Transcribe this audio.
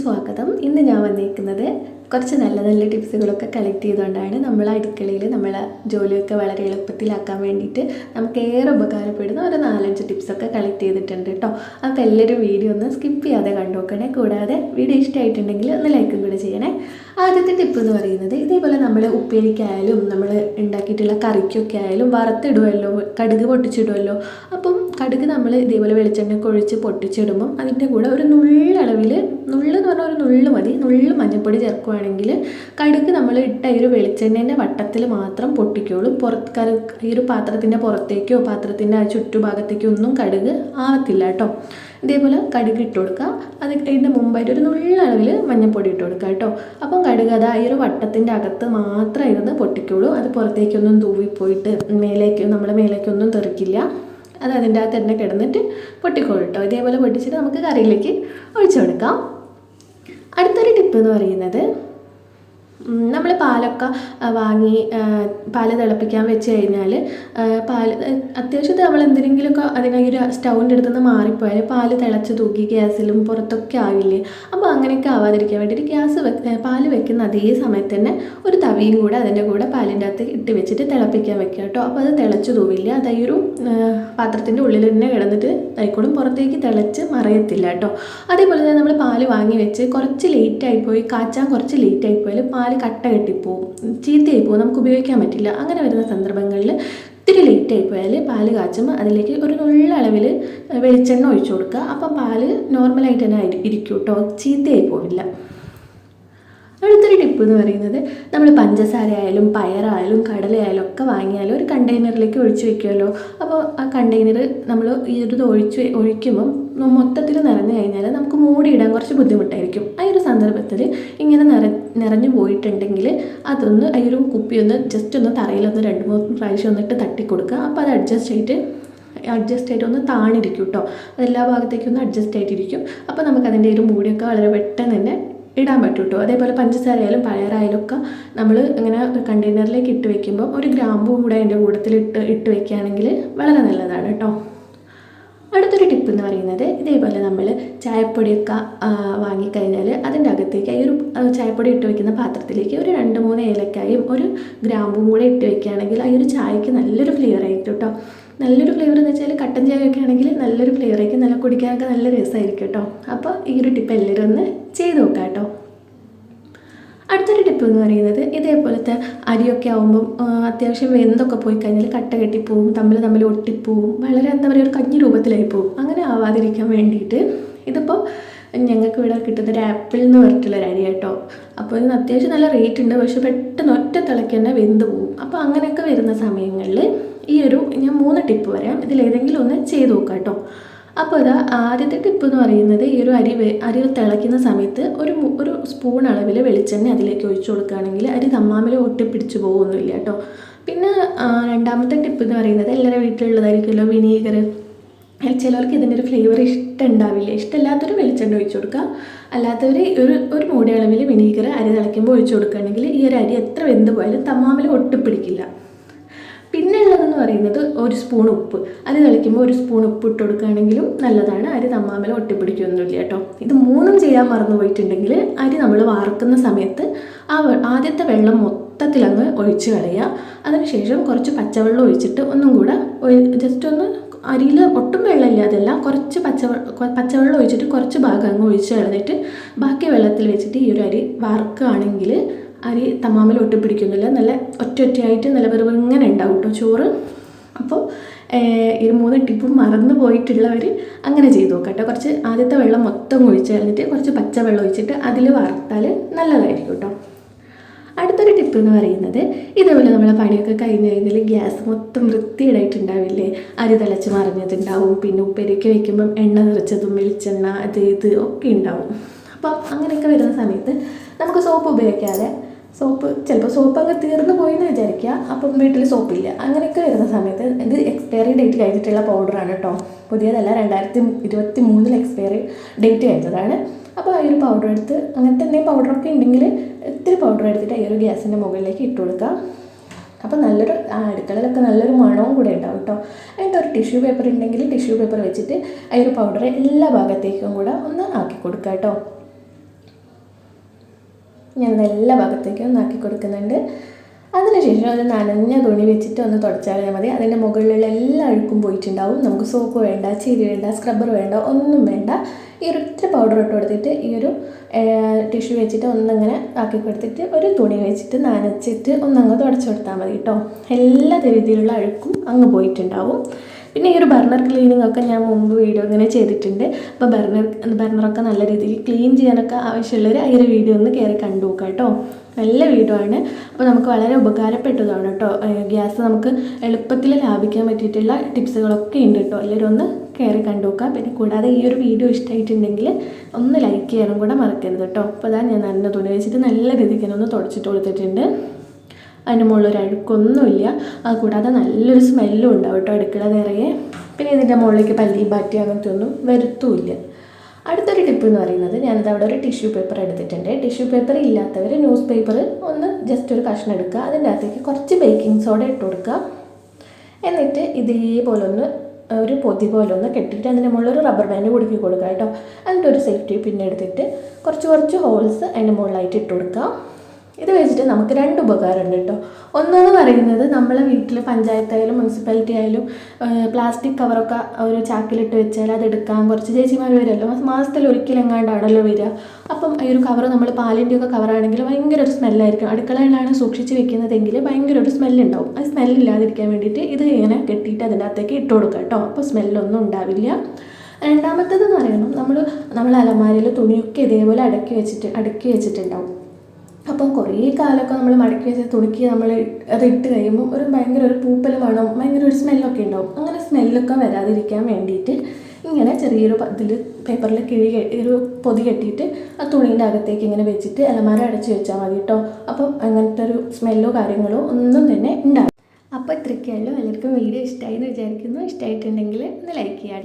സ്വാഗതം. ഇന്ന് ഞാൻ വന്നിരിക്കുന്നത് കുറച്ച് നല്ല നല്ല ടിപ്സുകളൊക്കെ കളക്ട് ചെയ്തുകൊണ്ടാണ്. നമ്മൾ അടുക്കളയിൽ നമ്മളെ ജോലിയൊക്കെ വളരെ എളുപ്പത്തിലാക്കാൻ വേണ്ടിയിട്ട് നമുക്ക് ഏറെ ഉപകാരപ്പെടുന്ന ഒരു 4-5 ടിപ്സൊക്കെ കളക്ട് ചെയ്തിട്ടുണ്ട് കേട്ടോ. അപ്പോൾ എല്ലാവരും വീഡിയോ ഒന്ന് സ്കിപ്പ് ചെയ്യാതെ കണ്ടു നോക്കണേ. കൂടാതെ വീഡിയോ ഇഷ്ടമായിട്ടുണ്ടെങ്കിൽ ഒന്ന് ലൈക്കും കൂടെ ചെയ്യണേ. ആദ്യത്തെ ടിപ്പ് എന്ന് പറയുന്നത്, ഇതേപോലെ നമ്മൾ ഉപ്പേരിക്കായാലും നമ്മൾ ഉണ്ടാക്കിയിട്ടുള്ള കറിക്കൊക്കെ ആയാലും വറുത്തിടുമല്ലോ, കടുക് പൊട്ടിച്ചിടുമല്ലോ. അപ്പം കടുക് നമ്മൾ ഇതേപോലെ വെളിച്ചെണ്ണയൊക്കെ ഒഴിച്ച് പൊട്ടിച്ചിടുമ്പം അതിൻ്റെ കൂടെ ഒരു നുള്ളളവിൽ, നുള്ളെന്ന് പറഞ്ഞാൽ ഒരു നുള്ളു മതി, നുള്ളു മഞ്ഞൾപ്പൊടി ചേർക്കുകയാണെങ്കിൽ കടുക് നമ്മൾ ഇട്ട ഈ ഒരു വെളിച്ചെണ്ണേൻ്റെ വട്ടത്തിൽ മാത്രം പൊട്ടിക്കോളും. ഈ ഒരു പാത്രത്തിൻ്റെ പുറത്തേക്കോ പാത്രത്തിൻ്റെ ചുറ്റുഭാഗത്തേക്കോ ഒന്നും കടുക് ആവത്തില്ല കേട്ടോ. ഇതേപോലെ കടുക് ഇട്ട് കൊടുക്കുക. അതിൻ്റെ മുമ്പായിട്ട് ഒരു നുള്ളളവിൽ മഞ്ഞൾപ്പൊടി ഇട്ട് കൊടുക്കുക കേട്ടോ. അപ്പം കടുക് അത് ഈ ഒരു വട്ടത്തിൻ്റെ അകത്ത് മാത്രം ഇരുന്ന് പൊട്ടിക്കോളൂ. അത് പുറത്തേക്കൊന്നും തൂവിപ്പോയിട്ട് നമ്മുടെ മേലേക്കൊന്നും തെറിക്കില്ല. അത് അതിൻ്റെ അകത്ത് തന്നെ കിടന്നിട്ട് പൊട്ടിക്കോളൂ കേട്ടോ. ഇതേപോലെ പൊട്ടിച്ചിട്ട് നമുക്ക് കറിയിലേക്ക് ഒഴിച്ചു കൊടുക്കാം. അടുത്തൊരു ടിപ്പ് എന്ന് പറയുന്നത്, നമ്മൾ പാലൊക്കെ വാങ്ങി പാല് തിളപ്പിക്കാൻ വെച്ച് കഴിഞ്ഞാൽ പാല് അത്യാവശ്യത്തെ നമ്മൾ എന്തെങ്കിലുമൊക്കെ അതിനൊരു സ്റ്റൗവിൻ്റെ അടുത്തുനിന്ന് മാറിപ്പോയാൽ പാല് തിളച്ച് തൂക്കി ഗ്യാസിലും പുറത്തൊക്കെ ആവില്ലേ. അപ്പോൾ അങ്ങനെയൊക്കെ ആവാതിരിക്കാൻ വേണ്ടിയിട്ട് പാല് വെക്കുന്ന അതേ സമയത്ത് തന്നെ ഒരു തവിയും കൂടെ അതിൻ്റെ കൂടെ പാലിൻ്റെ അകത്ത് ഇട്ട് വെച്ചിട്ട് തിളപ്പിക്കാൻ വെക്കുക കേട്ടോ. അപ്പോൾ അത് തിളച്ച് തൂവില്ല. അത് ഈ ഒരു പാത്രത്തിൻ്റെ ഉള്ളിൽ തന്നെ കിടന്നിട്ട് ആയിക്കോളും, പുറത്തേക്ക് തിളച്ച് മറയത്തില്ല കേട്ടോ. അതേപോലെ തന്നെ നമ്മൾ പാല് വാങ്ങി വെച്ച് കുറച്ച് ലേറ്റായിപ്പോയി, കാച്ചാൻ കുറച്ച് ലേറ്റായിപ്പോയാൽ പാല് കട്ട കെട്ടിപ്പോവും, ചീത്തയായി പോകും, നമുക്ക് ഉപയോഗിക്കാൻ പറ്റില്ല. അങ്ങനെ വരുന്ന സന്ദർഭങ്ങളിൽ ഇത്തിരി ലേറ്റായി പോയാൽ പാല് കാച്ചുമ്പോൾ അതിലേക്ക് ഒരു നുള്ളളവിൽ വെളിച്ചെണ്ണ ഒഴിച്ചു കൊടുക്കുക. അപ്പം പാല് നോർമലായിട്ട് തന്നെ ഇരിക്കും കേട്ടോ, ചീത്തയായി പോവില്ല. അടുത്തൊരു ടിപ്പ് എന്ന് പറയുന്നത്, നമ്മൾ പഞ്ചസാര ആയാലും പയറായാലും കടലയായാലും ഒക്കെ വാങ്ങിയാലും ഒരു കണ്ടെയ്നറിലേക്ക് ഒഴിച്ച് വെക്കുമല്ലോ. അപ്പോൾ ആ കണ്ടെയ്നർ നമ്മൾ ഈ ഒരു ഒഴിക്കുമ്പം മൊത്തത്തിൽ നിറഞ്ഞു കഴിഞ്ഞാൽ നമുക്ക് മൂടിയിടാൻ കുറച്ച് ബുദ്ധിമുട്ടായിരിക്കും. ആ ഒരു സന്ദർഭത്തിൽ ഇങ്ങനെ നിറഞ്ഞു പോയിട്ടുണ്ടെങ്കിൽ അതൊന്ന് ഈ ഒരു കുപ്പി ഒന്ന് ജസ്റ്റ് ഒന്ന് തറയിലൊന്ന് 2-3 പ്രാവശ്യം ഒന്നിട്ട് തട്ടിക്കൊടുക്കുക. അപ്പോൾ അത് അഡ്ജസ്റ്റ് ആയിട്ട് ഒന്ന് താണിരിക്കും കേട്ടോ. അതെല്ലാ ഭാഗത്തേക്കും ഒന്ന് അഡ്ജസ്റ്റ് ആയിട്ടിരിക്കും. അപ്പോൾ നമുക്കതിൻ്റെ ഒരു മൂടിയൊക്കെ വളരെ പെട്ടെന്ന് തന്നെ ഇടാൻ പറ്റും കേട്ടോ. അതേപോലെ പഞ്ചസാരയായാലും പയറായാലും ഒക്കെ നമ്മൾ ഇങ്ങനെ കണ്ടെയ്നറിലേക്ക് ഇട്ട് വെക്കുമ്പോൾ ഒരു ഗ്രാമ്പും കൂടെ അതിൻ്റെ കൂട്ടത്തിൽ ഇട്ട് വെക്കുകയാണെങ്കിൽ വളരെ നല്ലതാണ് കേട്ടോ. അടുത്തൊരു ടിപ്പ് എന്ന് പറയുന്നത്, ഇതേപോലെ നമ്മൾ ചായപ്പൊടിയൊക്കെ വാങ്ങിക്കഴിഞ്ഞാൽ അതിൻ്റെ അകത്തേക്ക് ഈ ഒരു ചായപ്പൊടി ഇട്ട് വെക്കുന്ന പാത്രത്തിലേക്ക് ഒരു 2-3 ഏലക്കായും ഒരു ഗ്രാമ്പും കൂടെ ഇട്ട് വെക്കുകയാണെങ്കിൽ ആ ഒരു ചായക്ക് നല്ലൊരു ഫ്ലേവർ ആയിരിക്കും കേട്ടോ. നല്ലൊരു ഫ്ലേവർ എന്ന് വെച്ചാൽ കട്ടൻ ചായയൊക്കെ ആണെങ്കിൽ നല്ലൊരു ഫ്ലേവർ ആയിരിക്കും, നല്ല കുടിക്കാനൊക്കെ നല്ല രസമായിരിക്കും കേട്ടോ. അപ്പോൾ ഈ ഒരു ടിപ്പ് എല്ലാവരും ഒന്ന് ചെയ്ത് നോക്കാം കേട്ടോ. അടുത്തൊരു ടിപ്പ് എന്ന് പറയുന്നത്, ഇതേപോലത്തെ അരിയൊക്കെ ആകുമ്പം അത്യാവശ്യം വെന്തൊക്കെ പോയി കഴിഞ്ഞാൽ കട്ട കെട്ടിപ്പോവും, തമ്മിൽ ഒട്ടിപ്പോവും, വളരെ എന്താ പറയുക ഒരു കഞ്ഞി രൂപത്തിലായി പോവും. അങ്ങനെ ആവാതിരിക്കാൻ വേണ്ടിയിട്ട് ഇതിപ്പോൾ ഞങ്ങൾക്ക് ഇവിടെ കിട്ടുന്നൊരു ആപ്പിൾ എന്ന് പറഞ്ഞിട്ടുള്ളൊരു അരി കേട്ടോ. അപ്പോൾ ഇതിന് അത്യാവശ്യം നല്ല റേറ്റ് ഉണ്ട്, പക്ഷെ പെട്ടെന്ന് ഒറ്റ തിളയ്ക്ക് തന്നെ വെന്ത് പോവും. അപ്പോൾ അങ്ങനെയൊക്കെ വരുന്ന സമയങ്ങളിൽ ഞാൻ 3 ടിപ്പ് പറയാം, ഇതിലേതെങ്കിലും ഒന്ന് ചെയ്ത് നോക്കാം കേട്ടോ. അപ്പോൾ ഇതാ ആദ്യത്തെ ടിപ്പ് എന്ന് പറയുന്നത്, ഈ ഒരു അരി തിളയ്ക്കുന്ന സമയത്ത് ഒരു സ്പൂൺ അളവിൽ വെളിച്ചെണ്ണ അതിലേക്ക് ഒഴിച്ചു കൊടുക്കുകയാണെങ്കിൽ അരി തമ്മാമിൽ ഒട്ടിപ്പിടിച്ച് പോകുന്നില്ല കേട്ടോ. പിന്നെ രണ്ടാമത്തെ ടിപ്പ് എന്ന് പറയുന്നത്, എല്ലാവരുടെ വീട്ടിലുള്ളതായിരിക്കുമല്ലോ വിനീഗർ. ചിലവർക്ക് ഇതിൻ്റെ ഒരു ഫ്ലേവർ ഇഷ്ടമുണ്ടാവില്ല, ഇഷ്ടമില്ലാത്തൊരു വെളിച്ചെണ്ണ ഒഴിച്ചു കൊടുക്കുക. അല്ലാത്തവർ ഒരു മൂടി അളവിൽ വിനീഗർ അരി തിളയ്ക്കുമ്പോൾ ഒഴിച്ചു കൊടുക്കുകയാണെങ്കിൽ ഈ ഒരു അരി എത്ര വെന്ത് പോയാലും തമ്മാമിൽ ഒട്ടിപ്പിടിക്കില്ല. പിന്നെ ഉള്ളതെന്ന് പറയുന്നത്, ഒരു സ്പൂൺ ഉപ്പ്, അത് തിളയ്ക്കുമ്പോൾ ഒരു സ്പൂൺ ഉപ്പ് ഇട്ട് കൊടുക്കുകയാണെങ്കിലും നല്ലതാണ്, അരി തമ്മാമിൽ ഒട്ടിപ്പിടിക്കുകയൊന്നുമില്ല കേട്ടോ. ഇത് 3 ചെയ്യാൻ മറന്നു പോയിട്ടുണ്ടെങ്കിൽ അരി നമ്മൾ വാർക്കുന്ന സമയത്ത് ആദ്യത്തെ വെള്ളം മൊത്തത്തിൽ അങ്ങ് ഒഴിച്ച് കളയുക. അതിനുശേഷം കുറച്ച് പച്ചവെള്ളം ഒഴിച്ചിട്ട് ഒന്നും കൂടെ ജസ്റ്റ് ഒന്ന് അരിയിൽ ഒട്ടും വെള്ളമില്ലാതല്ല, കുറച്ച് പച്ചവെള്ളം ഒഴിച്ചിട്ട് കുറച്ച് ഭാഗം അങ്ങ് ഒഴിച്ച് കളഞ്ഞിട്ട് ബാക്കി വെള്ളത്തിൽ വെച്ചിട്ട് ഈ ഒരു അരി വാർക്കുകയാണെങ്കിൽ അരി തമ്മാമിൽ ഒട്ടിപ്പിടിക്കുന്നില്ല, നല്ല ഒറ്റയായിട്ട് നല്ല വെറുതെ ഇങ്ങനെ ഉണ്ടാവും കേട്ടോ ചോറ്. അപ്പോൾ ഈ 3 ടിപ്പും മറന്നു പോയിട്ടുള്ളവർ അങ്ങനെ ചെയ്ത് നോക്കാം കേട്ടോ. കുറച്ച് ആദ്യത്തെ വെള്ളം മൊത്തം ഒഴിച്ച് കളഞ്ഞിട്ട് കുറച്ച് പച്ചവെള്ളം ഒഴിച്ചിട്ട് അതിൽ വറുത്താൽ നല്ലതായിരിക്കും കേട്ടോ. അടുത്തൊരു ടിപ്പ് എന്ന് പറയുന്നത്, ഇതേപോലെ നമ്മളെ പണിയൊക്കെ കഴിഞ്ഞ് കഴിഞ്ഞാൽ ഗ്യാസ് മൊത്തം വൃത്തിയിടായിട്ടുണ്ടാവില്ലേ, അരി തിളച്ച് മറിഞ്ഞതുണ്ടാവും, പിന്നെ ഉപ്പേരിയൊക്കെ വയ്ക്കുമ്പം എണ്ണ നിറച്ചതും വെളിച്ചെണ്ണ ഇത് ഒക്കെ ഉണ്ടാവും. അപ്പം അങ്ങനെയൊക്കെ വരുന്ന സമയത്ത് നമുക്ക് സോപ്പ് ഉപയോഗിക്കാതെ, ചിലപ്പോൾ സോപ്പ് അങ്ങ് തീർന്നു പോയി എന്ന് വിചാരിക്കുക, അപ്പം വീട്ടിൽ സോപ്പില്ല, അങ്ങനെയൊക്കെ വരുന്ന സമയത്ത് ഇത് എക്സ്പയറി ഡേറ്റ് കഴിഞ്ഞിട്ടുള്ള പൗഡറാണ് കേട്ടോ, പുതിയതല്ല, 2023 എക്സ്പയറി ഡേറ്റ് കഴിഞ്ഞതാണ്. അപ്പോൾ ഈ ഒരു പൗഡർ എടുത്ത്, അങ്ങനത്തെ എന്തെങ്കിലും പൗഡറൊക്കെ ഉണ്ടെങ്കിൽ ഇത്തിരി പൗഡർ എടുത്തിട്ട് ഈ ഒരു ഗ്യാസിൻ്റെ മുകളിലേക്ക് ഇട്ട് കൊടുക്കുക. അപ്പോൾ നല്ലൊരു അടുക്കളയിലൊക്കെ നല്ലൊരു മണവും കൂടെ ഉണ്ടാവും കേട്ടോ. എന്നിട്ട് ഒരു ടിഷ്യൂ പേപ്പർ ഉണ്ടെങ്കിൽ ടിഷ്യൂ പേപ്പർ വെച്ചിട്ട് ഈ ഒരു പൗഡർ എല്ലാ ഭാഗത്തേക്കും കൂടെ ഒന്ന് ആക്കി കൊടുക്കുക കേട്ടോ. ഞാൻ എല്ലാ ഭാഗത്തേക്കും ഒന്ന് ആക്കി കൊടുക്കുന്നുണ്ട്. അതിനുശേഷം ഒരു നനഞ്ഞ തുണി വെച്ചിട്ട് ഒന്ന് തുടച്ചാൽ മതി. അതിൻ്റെ മുകളിലുള്ള എല്ലാ അഴുക്കും പോയിട്ടുണ്ടാവും. നമുക്ക് സോപ്പ് വേണ്ട, ചിരി വേണ്ട, സ്ക്രബ്ബർ വേണ്ട, ഒന്നും വേണ്ട. ഈ ഒരൊറ്റ പൗഡർ ഇട്ട് കൊടുത്തിട്ട് ഈ ഒരു ടിഷ്യൂ വെച്ചിട്ട് ഒന്നിങ്ങനെ ആക്കി കൊടുത്തിട്ട് ഒരു തുണി വെച്ചിട്ട് നനച്ചിട്ട് ഒന്നങ്ങ് തുടച്ചു കൊടുത്താൽ മതി കേട്ടോ. എല്ലാ രീതിയിലുള്ള അഴുക്കും അങ്ങ് പോയിട്ടുണ്ടാവും. പിന്നെ ഈ ഒരു ബർണർ ക്ലീനിങ് ഒക്കെ ഞാൻ മുമ്പ് വീഡിയോ ഇങ്ങനെ ചെയ്തിട്ടുണ്ട്. അപ്പോൾ ബർണറൊക്കെ നല്ല രീതിയിൽ ക്ലീൻ ചെയ്യാനൊക്കെ ആവശ്യമുള്ളവർ ആ ഒരു വീഡിയോ ഒന്ന് കയറി കണ്ടു നോക്കാം കേട്ടോ. നല്ല വീഡിയോ ആണ്. അപ്പോൾ നമുക്ക് വളരെ ഉപകാരപ്പെട്ടതാണ് കേട്ടോ. ഗ്യാസ് നമുക്ക് എളുപ്പത്തിൽ ലാഭിക്കാൻ പറ്റിയിട്ടുള്ള ടിപ്സുകളൊക്കെ ഉണ്ട് കേട്ടോ. എല്ലാവരും ഒന്ന് കയറി കണ്ടു നോക്കാം. പിന്നെ കൂടാതെ ഈ ഒരു വീഡിയോ ഇഷ്ടമായിട്ടുണ്ടെങ്കിൽ ഒന്ന് ലൈക്ക് ചെയ്യാനും കൂടെ മറക്കരുത് കേട്ടോ. അപ്പോൾ അതാ ഞാൻ നന്ന തുണി വെച്ചിട്ട് നല്ല രീതിക്ക് ഒന്ന് തുടച്ചിട്ട് കൊടുത്തിട്ടുണ്ട്. അതിന് മുകളിലൊരു അഴുക്കൊന്നുമില്ല. അത് കൂടാതെ നല്ലൊരു സ്മെല്ലും ഉണ്ടാവും കേട്ടോ അടുക്കള നിറയെ. പിന്നെ ഇതിൻ്റെ മുകളിലേക്ക് പല്ലി ബാറ്റി അങ്ങനത്തെ ഒന്നും വരുത്തുമില്ല. അടുത്തൊരു ടിപ്പ് എന്ന് പറയുന്നത്, ഞാനിത് അവിടെ ഒരു ടിഷ്യൂ പേപ്പർ എടുത്തിട്ടുണ്ട്. ടിഷ്യൂ പേപ്പർ ഇല്ലാത്തവർ ന്യൂസ് പേപ്പർ ഒന്ന് ജസ്റ്റ് ഒരു കഷ്ണം എടുക്കുക. അതിൻ്റെ അകത്തേക്ക് കുറച്ച് ബേക്കിംഗ് സോഡ ഇട്ട് കൊടുക്കുക. എന്നിട്ട് ഇതേപോലെ ഒന്ന് ഒരു പൊതി പോലെ ഒന്ന് കെട്ടിയിട്ട് അതിൻ്റെ മുകളിലൊരു റബ്ബർ ബാൻഡ് കുടുക്കി കൊടുക്കുക കേട്ടോ. എന്നിട്ട് ഒരു സേഫ്റ്റി പിന്നെ എടുത്തിട്ട് കുറച്ച് ഹോൾസ് അതിൻ്റെ മുകളിലായിട്ട് ഇട്ട് കൊടുക്കുക. ഇത് വെച്ചിട്ട് നമുക്ക് രണ്ട് ഉപകാരമുണ്ട് കേട്ടോ. ഒന്നെന്ന് പറയുന്നത്, നമ്മളെ വീട്ടിൽ പഞ്ചായത്തായാലും മുനിസിപ്പാലിറ്റി ആയാലും പ്ലാസ്റ്റിക് കവറൊക്കെ ഒരു ചാക്കിലിട്ട് വെച്ചാൽ അതെടുക്കാൻ കുറച്ച് ചേച്ചിമാർ വരുമല്ലോ. മാസത്തിൽ ഒരിക്കലെങ്ങാണ്ടാണല്ലോ വരിക. അപ്പം ഈ ഒരു കവർ നമ്മൾ പാലിൻ്റെയൊക്കെ കവറാണെങ്കിൽ ഭയങ്കര ഒരു സ്മെല്ലായിരിക്കും. അടുക്കളയിലാണ് സൂക്ഷിച്ച് വെക്കുന്നതെങ്കിൽ ഭയങ്കര ഒരു സ്മെല്ലുണ്ടാവും. ആ സ്മെല്ലില്ലാതിരിക്കാൻ വേണ്ടിയിട്ട് ഇത് ഇങ്ങനെ കെട്ടിയിട്ട് അതിൻ്റെ അകത്തേക്ക് ഇട്ട് കൊടുക്കുക കേട്ടോ. അപ്പോൾ സ്മെല്ലൊന്നും ഉണ്ടാവില്ല. രണ്ടാമത്തേതെന്ന് പറയുമ്പോൾ നമ്മൾ അലമാരയിൽ തുണിയൊക്കെ ഇതേപോലെ അടുക്കി വെച്ചിട്ടുണ്ടാവും. അപ്പം കുറേ കാലമൊക്കെ നമ്മൾ മടക്കി വെച്ച തുണിക്ക് നമ്മൾ അത് ഇട്ട് കഴിയുമ്പോൾ ഭയങ്കര ഒരു പൂപ്പൽ മണം, ഭയങ്കര ഒരു സ്മെല്ലൊക്കെ ഉണ്ടാവും. അങ്ങനെ സ്മെല്ലൊക്കെ വരാതിരിക്കാൻ വേണ്ടിയിട്ട് ഇങ്ങനെ ചെറിയൊരു പേപ്പറിൽ ഒരു പൊതി കെട്ടിയിട്ട് ആ തുണീൻ്റെ അകത്തേക്ക് ഇങ്ങനെ വെച്ചിട്ട് അലമാര അടച്ച് വെച്ചാൽ മതി കേട്ടോ. അപ്പം അങ്ങനത്തെ ഒരു സ്മെല്ലോ കാര്യങ്ങളോ ഒന്നും തന്നെ ഉണ്ടാവും. അപ്പോൾ ഇത്രയൊക്കെയല്ലോ. എല്ലാവർക്കും വീഡിയോ ഇഷ്ടമായി എന്ന് വിചാരിക്കുന്നു. ഇഷ്ടമായിട്ടുണ്ടെങ്കിൽ ഒന്ന് ലൈക്ക് ചെയ്യാം.